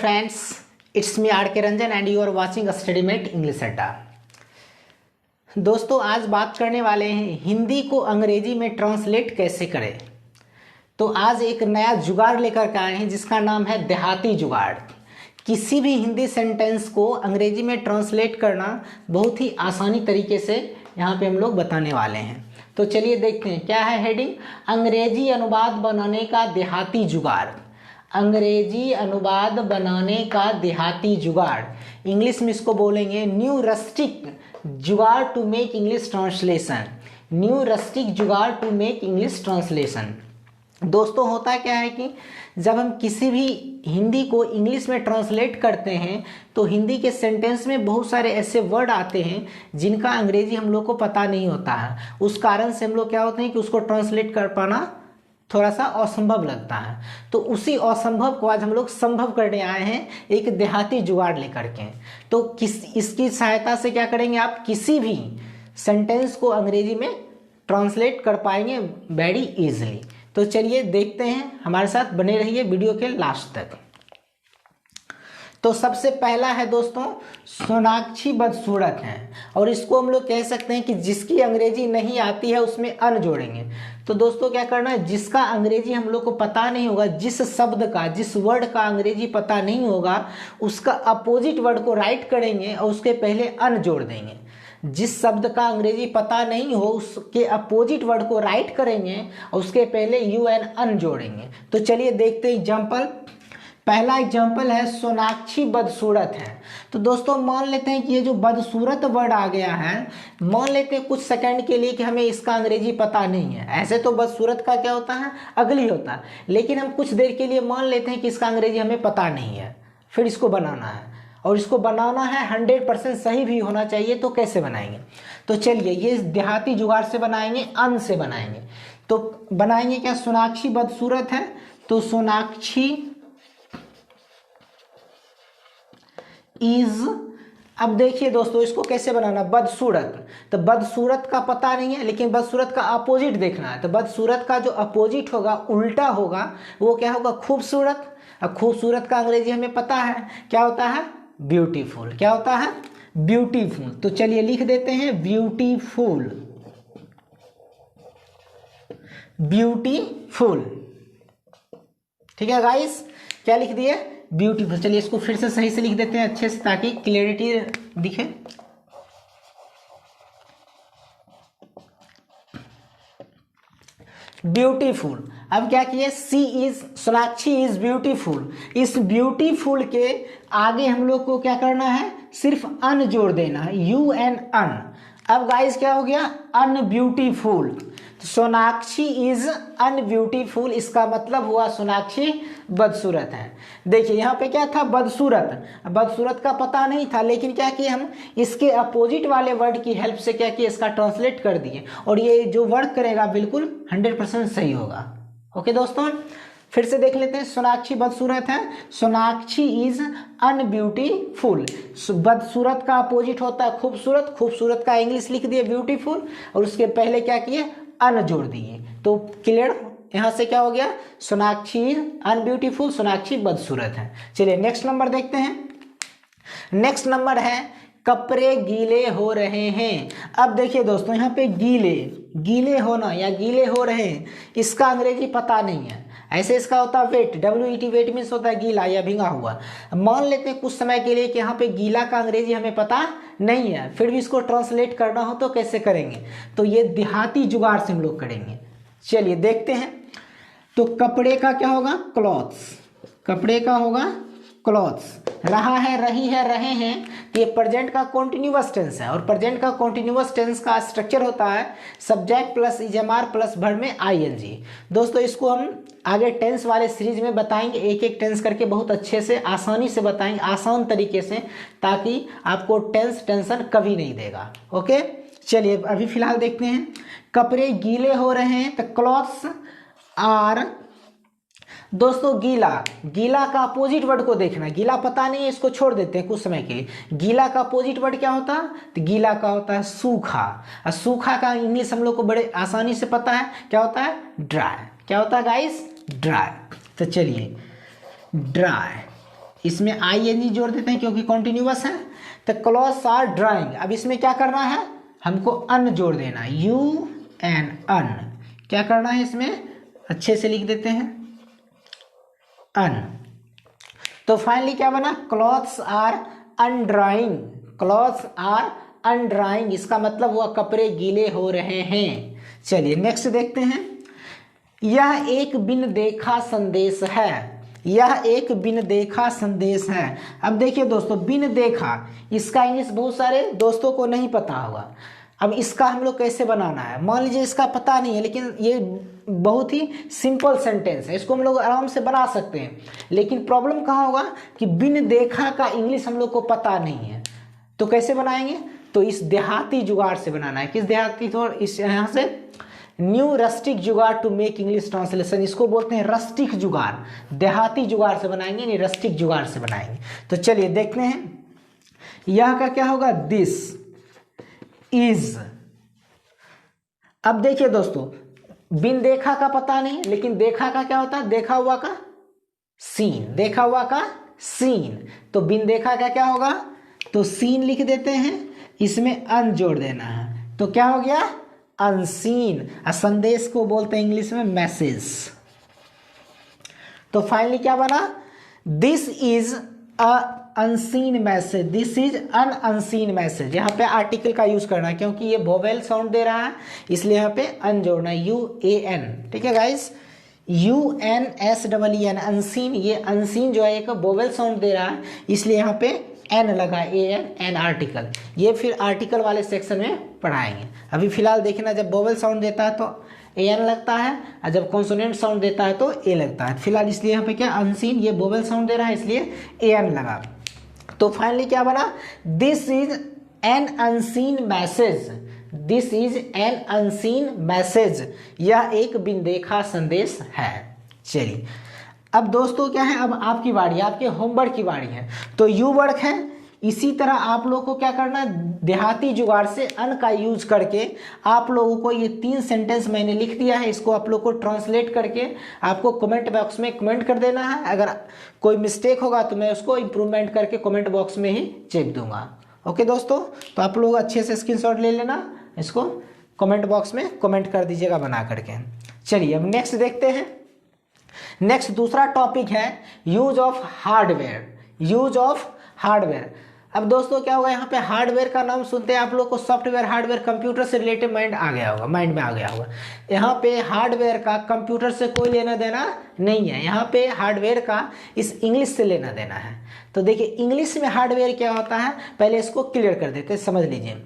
friends, it's me RK Ranjan and you are watching StudyMate English अड्डा। दोस्तों आज बात करने वाले हैं हिंदी को अंग्रेजी में ट्रांसलेट कैसे करें। तो आज एक नया जुगाड़ लेकर के आए हैं जिसका नाम है देहाती जुगाड़। किसी भी हिंदी सेंटेंस को अंग्रेजी में ट्रांसलेट करना बहुत ही आसानी तरीके से यहाँ पे हम लोग बताने वाले हैं। तो चलिए देखते हैं क्या है हेडिंग, अंग्रेजी अनुवाद बनाने का देहाती जुगाड़। अंग्रेजी अनुवाद बनाने का देहाती जुगाड़, इंग्लिश में इसको बोलेंगे new rustic jugaad to make English translation. New rustic jugaad to make English translation. दोस्तों होता क्या है कि जब हम किसी भी हिंदी को इंग्लिश में ट्रांसलेट करते हैं तो हिंदी के सेंटेंस में बहुत सारे ऐसे वर्ड आते हैं जिनका अंग्रेजी हम लोग को पता नहीं होता है। उस कारण से हम लोग क्या होते हैं कि उसको ट्रांसलेट कर पाना थोड़ा सा असंभव लगता है। तो उसी असंभव को आज हम लोग संभव करने आए हैं एक देहाती जुगाड़ लेकर के। तो इसकी सहायता से क्या करेंगे, आप किसी भी सेंटेंस को अंग्रेजी में ट्रांसलेट कर पाएंगे वेरी इजीली। तो चलिए देखते हैं, हमारे साथ बने रहिए वीडियो के लास्ट तक। तो सबसे पहला है दोस्तों सोनाक्षी बदसूरत है, और इसको हम लोग कह सकते हैं कि जिसकी अंग्रेजी नहीं आती है उसमें अन जोड़ेंगे। तो दोस्तों क्या करना है, जिसका अंग्रेजी हम लोग को पता नहीं होगा, जिस शब्द का जिस वर्ड का अंग्रेजी पता नहीं होगा उसका अपोजिट वर्ड को राइट करेंगे और उसके पहले अन जोड़ देंगे। जिस शब्द का अंग्रेजी पता नहीं हो उसके अपोजिट वर्ड को राइट करेंगे और उसके पहले यू एन अन जोड़ेंगे। तो चलिए देखते हैं एग्जाम्पल। पहला एग्जाम्पल है सोनाक्षी बदसूरत है। तो दोस्तों मान लेते हैं कि ये जो बदसूरत वर्ड आ गया है, मान लेते हैं कुछ सेकंड के लिए कि हमें इसका अंग्रेजी पता नहीं है। ऐसे तो बदसूरत का क्या होता है, अगली होता है, लेकिन हम कुछ देर के लिए मान लेते हैं कि इसका अंग्रेजी हमें पता नहीं है। फिर इसको बनाना है और इसको बनाना है 100% सही भी होना चाहिए। तो कैसे बनाएंगे, तो चलिए ये देहाती जुगाड़ से बनाएंगे, अन से बनाएंगे। तो बनाएंगे क्या, सोनाक्षी बदसूरत है तो सोनाक्षी इज, अब देखिए दोस्तों इसको कैसे बनाना, बदसूरत। तो बदसूरत का पता नहीं है लेकिन बदसूरत का अपोजिट देखना है। तो बदसूरत का जो अपोजिट होगा, उल्टा होगा, वो क्या होगा, खूबसूरत। अब खूबसूरत का अंग्रेजी हमें पता है क्या होता है, ब्यूटीफुल। क्या होता है, ब्यूटीफुल। तो चलिए लिख देते हैं ब्यूटीफुल, ब्यूटीफुल। ठीक है गाइस, क्या लिख दिए, ब्यूटीफुल। चलिए इसको फिर से सही से लिख देते हैं अच्छे से ताकि क्लियरिटी दिखे। ब्यूटीफुल। अब क्या किए, सी इज, सोनाक्षी इज ब्यूटीफुल। इस ब्यूटीफुल के आगे हम लोग को क्या करना है, सिर्फ अन जोड़ देना है, यू एन अन। अब गाइस क्या हो गया, अनब्यूटीफुल। सोनाक्षी इज अनब्यूटीफुल, इसका मतलब हुआ सोनाक्षी बदसूरत है। देखिए यहाँ पे क्या था, बदसूरत। बदसूरत का पता नहीं था लेकिन क्या किए हम इसके अपोजिट वाले वर्ड की हेल्प से क्या किए, इसका ट्रांसलेट कर दिए और ये जो वर्ड करेगा बिल्कुल 100% सही होगा। ओके दोस्तों, फिर से देख लेते हैं। सोनाक्षी बदसूरत है, सोनाक्षी इज अनब्यूटीफुल। बदसूरत का अपोजिट होता है खूबसूरत, खूबसूरत का इंग्लिश लिख दिए ब्यूटीफुल और उसके पहले क्या किए, अन जोड़ दिए। तो क्लियर, यहां से क्या हो गया, सोनाक्षी अनब्यूटीफुल, सोनाक्षी बदसूरत है। चलिए नेक्स्ट नंबर देखते हैं। नेक्स्ट नंबर है कपड़े गीले हो रहे हैं। अब देखिए दोस्तों यहाँ पे गीले, गीले होना या गीले हो रहे हैं, इसका अंग्रेजी पता नहीं है। ऐसे इसका होता है वेट, WET, वेट मीन्स होता है गीला या भींगा हुआ। मान लेते हैं कुछ समय के लिए कि यहाँ पे गीला का अंग्रेजी हमें पता नहीं है, फिर भी इसको ट्रांसलेट करना हो तो कैसे करेंगे, तो ये देहाती जुगाड़ से हम लोग करेंगे। चलिए देखते हैं। तो कपड़े का क्या होगा, क्लॉथ्स। कपड़े का होगा क्लॉथ्स। रहा है, रही है, रहे हैं, ये प्रेजेंट का कॉन्टिन्यूअस टेंस है और प्रेजेंट का कॉन्टिन्यूअस टेंस का स्ट्रक्चर होता है सब्जेक्ट प्लस इजमार प्लस वर्ब में ING। दोस्तों इसको हम आगे टेंस वाले सीरीज में बताएंगे, एक एक टेंस करके बहुत अच्छे से आसानी से बताएंगे, आसान तरीके से, ताकि आपको टेंशन कभी नहीं देगा। ओके चलिए अभी फिलहाल देखते हैं। कपड़े गीले हो रहे हैं तो क्लॉथ्स आर, दोस्तों गीला, गीला का अपोजिट वर्ड को देखना। गीला पता नहीं है, इसको छोड़ देते हैं कुछ समय के लिए। गीला का अपोजिट वर्ड क्या होता है, तो गीला का होता है सूखा। और सूखा का इंग्लिश हम लोग को बड़े आसानी से पता है, क्या होता है, ड्राई। क्या होता है गाइस, ड्राई। तो चलिए ड्राई, इसमें ing जोड़ देते हैं क्योंकि कॉन्टिन्यूअस है। तो क्लॉथ्स आर ड्राइंग, अब इसमें क्या करना है, हमको अन जोड़ देना, UN अन। क्या करना है इसमें, अच्छे से लिख देते हैं अन। तो फाइनली क्या बना, क्लॉथ्स आर अनड्राइंग, क्लॉथ्स आर अनड्राइंग, इसका मतलब हुआ कपड़े गीले हो रहे हैं। चलिए नेक्स्ट देखते हैं। यह एक बिन देखा संदेश है, यह एक बिन देखा संदेश है। अब देखिए दोस्तों, बिन देखा, इसका इंग्लिश बहुत सारे दोस्तों को नहीं पता होगा। अब इसका हम लोग कैसे बनाना है, मान लीजिए इसका पता नहीं है, लेकिन ये बहुत ही सिंपल सेंटेंस है, इसको हम लोग आराम से बना सकते हैं। लेकिन प्रॉब्लम कहाँ होगा कि बिन देखा का इंग्लिश हम लोग को पता नहीं है, तो कैसे बनाएंगे, तो इस देहाती जुगाड़ से बनाना है। किस देहाती, तो इस यहाँ से new rustic jugaad to make English translation, इसको बोलते हैं रस्टिक जुगाड़, देहाती जुगाड़ से बनाएंगे, नहीं रस्टिक जुगाड़ से बनाएंगे। तो चलिए देखते हैं, यह का क्या होगा, दिस इज। अब देखिए दोस्तों, बिन देखा का पता नहीं, लेकिन देखा का क्या होता है, देखा हुआ का सीन, देखा हुआ का सीन। तो बिन देखा का क्या होगा, तो सीन लिख देते हैं, इसमें अन जोड़ देना है, तो क्या हो गया, अनसीन। संदेश को बोलते हैं इंग्लिश में मैसेज। तो फाइनली क्या बना, this is a unseen message, this is an unseen message. यहाँ पे आर्टिकल का यूज करना है क्योंकि ये वोवेल साउंड दे रहा है, इसलिए यहाँ पे अन जोड़ना है, UAN। ठीक है गाइस, UNSEEN अनसीन, ये अनसीन जो है एक वोवेल साउंड दे रहा है, इसलिए यहाँ पे एन लगा, AN आर्टिकल। ये फिर आर्टिकल वाले सेक्शन में पढ़ाएंगे। अभी फिलहाल देखना, जब वोवेल साउंड देता है तो AN लगता है, और जब कॉन्सोनेंट साउंड देता है तो A लगता है। फिलहाल इसलिए यहाँ पे क्या, अनसीन, ये वोवेल साउंड दे रहा है इसलिए AN लगा। तो फाइनली क्या बना, this is an unseen message, this is an unseen message, यह एक बिन देखा संदेश है। चलिए अब दोस्तों क्या है, अब आपकी बारी, आपके होमवर्क की बारी है। तो यू वर्क है, इसी तरह आप लोग को क्या करना है, देहाती जुगाड़ से अन का यूज करके आप लोगों को ये 3 सेंटेंस मैंने लिख दिया है, इसको आप लोग को ट्रांसलेट करके आपको कमेंट बॉक्स में कमेंट कर देना है। अगर कोई मिस्टेक होगा तो मैं उसको इम्प्रूवमेंट करके कमेंट बॉक्स में ही चेक दूंगा। ओके दोस्तों, तो आप लोग अच्छे से स्क्रीनशॉट ले लेना, इसको कमेंट बॉक्स में कमेंट कर दीजिएगा बना करके। चलिए अब नेक्स्ट देखते हैं। नेक्स्ट दूसरा टॉपिक है use of hardware, use of hardware. अब दोस्तों क्या होगा, यहाँ पे हार्डवेयर का नाम सुनते हैं आप लोग को सॉफ्टवेयर, हार्डवेयर, कंप्यूटर से रिलेटेड माइंड में आ गया होगा। यहाँ पे हार्डवेयर का कंप्यूटर से कोई लेना देना नहीं है, यहाँ पे हार्डवेयर का इस इंग्लिश से लेना देना है। तो देखिए इंग्लिश में हार्डवेयर क्या होता है, पहले इसको क्लियर कर देते हैं, समझ लीजिए।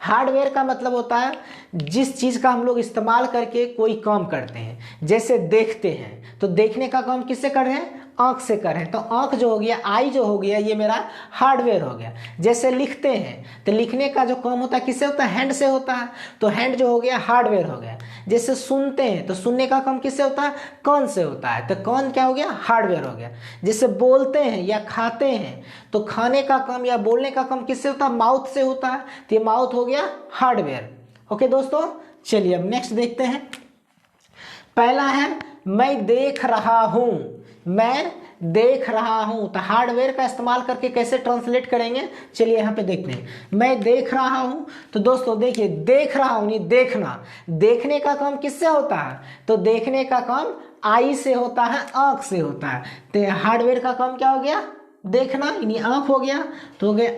हार्डवेयर का मतलब होता है जिस चीज़ का हम लोग इस्तेमाल करके कोई काम करते हैं, जैसे देखते हैं, तो देखने का काम किससे कर रहे हैं, आँख से कर रहे हैं। तो आँख जो हो गया, आई जो हो गया, ये मेरा हार्डवेयर हो गया। जैसे लिखते हैं, तो लिखने का जो काम होता है किससे होता है, हैंड से होता है, तो हैंड जो हो गया हार्डवेयर हो गया। जैसे सुनते हैं, तो सुनने का काम किससे होता है, कान से होता है, तो कान क्या हो गया, हार्डवेयर हो गया। जैसे बोलते हैं या खाते हैं, तो खाने का काम या बोलने का काम किससे होता है, माउथ से होता है, तो ये माउथ हो गया हार्डवेयर। ओके दोस्तों, चलिए अब नेक्स्ट देखते हैं। पहला है मैं देख रहा हूं, मैं देख रहा हूं, तो हार्डवेयर का इस्तेमाल करके कैसे ट्रांसलेट करेंगे, चलिए यहाँ पे देखते हैं। मैं देख रहा हूं, तो दोस्तों देखिए देख रहा हूं नहीं देखना, देखने का काम किससे होता है, तो देखने का काम आई से होता है, आंख से होता है। तो हार्डवेयर का काम क्या हो गया, देखना, यानी आंख हो गया, तो हो गया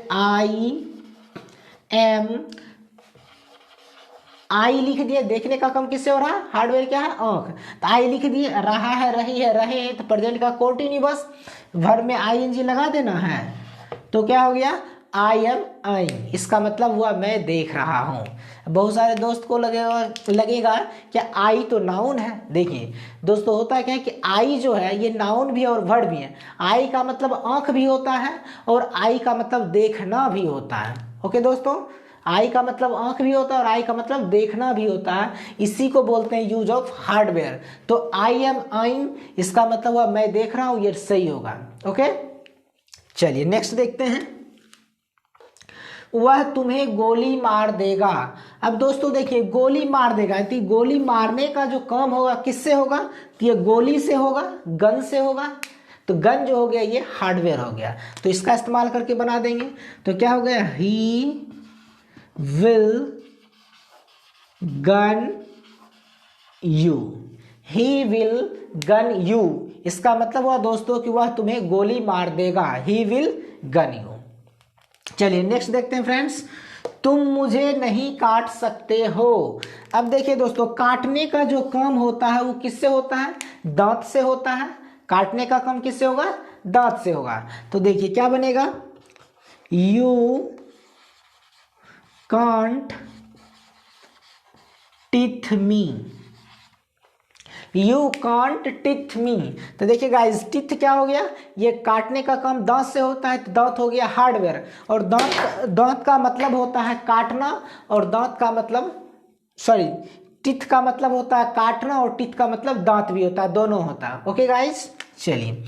आई लिख दिए। देखने का काम किससे हो रहा है, हार्डवेयर क्या है, आंख, तो आई लिख दिए। रहा है, रही है, रहे हैं, तो प्रेजेंट का कॉन्टिन्यूअस वर्ब में ING लगा देना है, तो क्या हो गया, आई एम आइंग। इसका मतलब हुआ मैं देख रहा हूं। बहुत सारे दोस्त को लगेगा कि आई तो नाउन है। देखिए दोस्तों होता क्या है कि आई जो है ये नाउन भी है और वर्ब भी है। आई का मतलब आंख भी होता है और आई का मतलब देखना भी होता है। ओके दोस्तों, आई का मतलब आंख भी होता है और आई का मतलब देखना भी होता है। इसी को बोलते हैं यूज ऑफ हार्डवेयर। तो आई एम आइंग, इसका मतलब हुआ मैं देख रहा हूं, ये सही होगा। ओके, चलिए नेक्स्ट देखते हैं। वह तुम्हें गोली मार देगा। अब दोस्तों देखिए गोली मार देगा, तो गोली मारने का जो काम होगा किससे होगा, तो ये गोली से होगा, गन से होगा। तो गन जो हो गया ये हार्डवेयर हो गया, तो इसका इस्तेमाल करके बना देंगे। तो क्या हो गया, he will gun you, he will gun you, इसका मतलब हुआ दोस्तों कि वह तुम्हें गोली मार देगा, ही विल गन यू। चलिए नेक्स्ट देखते हैं फ्रेंड्स, तुम मुझे नहीं काट सकते हो। अब देखिए दोस्तों, काटने का जो काम होता है वो किससे होता है, दांत से होता है। काटने का काम किससे होगा, दांत से होगा। तो देखिए क्या बनेगा, you can't teeth me, you can't teeth me. तो देखिए गाइस, टीथ क्या हो गया, ये काटने का काम दांत से होता है, तो दांत हो गया हार्डवेयर, और दांत का मतलब होता है काटना, और दांत का मतलब टीथ का मतलब होता है काटना, और टीथ का मतलब दांत भी होता है, दोनों होता है। ओके गाइस, चलिए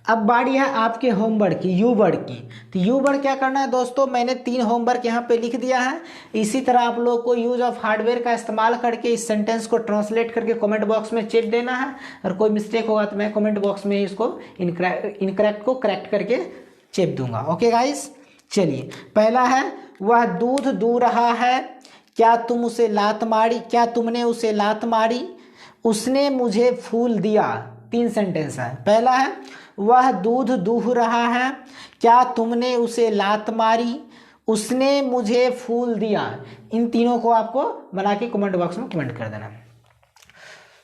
अब बारी है आपके होमवर्क की, यू वर्ड की। तो यू वर्ड क्या करना है दोस्तों, मैंने 3 होमवर्क यहाँ पे लिख दिया है। इसी तरह आप लोगों को यूज ऑफ हार्डवेयर का इस्तेमाल करके इस सेंटेंस को ट्रांसलेट करके कमेंट बॉक्स में चेक देना है, और कोई मिस्टेक होगा तो मैं कमेंट बॉक्स में इसको इनकरेक्ट को करेक्ट करके चेप दूंगा। ओके गाइस, चलिए पहला है, वह दूध दूह रहा है, क्या तुमने उसे लात मारी, उसने मुझे फूल दिया। 3 सेंटेंस है। पहला है, वह दूध दूह रहा है, क्या तुमने उसे लात मारी, उसने मुझे फूल दिया। इन तीनों को आपको बना के कमेंट बॉक्स में कमेंट कर देना।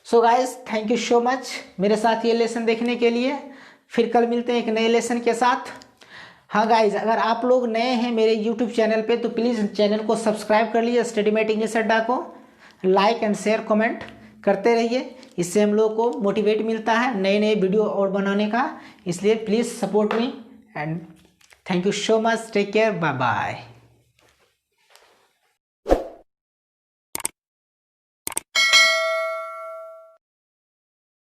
So guys, thank you so much मेरे साथ ये लेसन देखने के लिए। फिर कल मिलते हैं एक नए लेसन के साथ। हाँ गाइज, अगर आप लोग नए हैं मेरे यूट्यूब चैनल पे तो प्लीज़ चैनल को सब्सक्राइब कर लीजिए, स्टडीमेट इंग्लिश अड्डा को लाइक एंड शेयर कमेंट करते रहिए। इससे हम लोग को मोटिवेट मिलता है नए नए वीडियो और बनाने का। इसलिए please support me and thank you so much, take care, bye bye.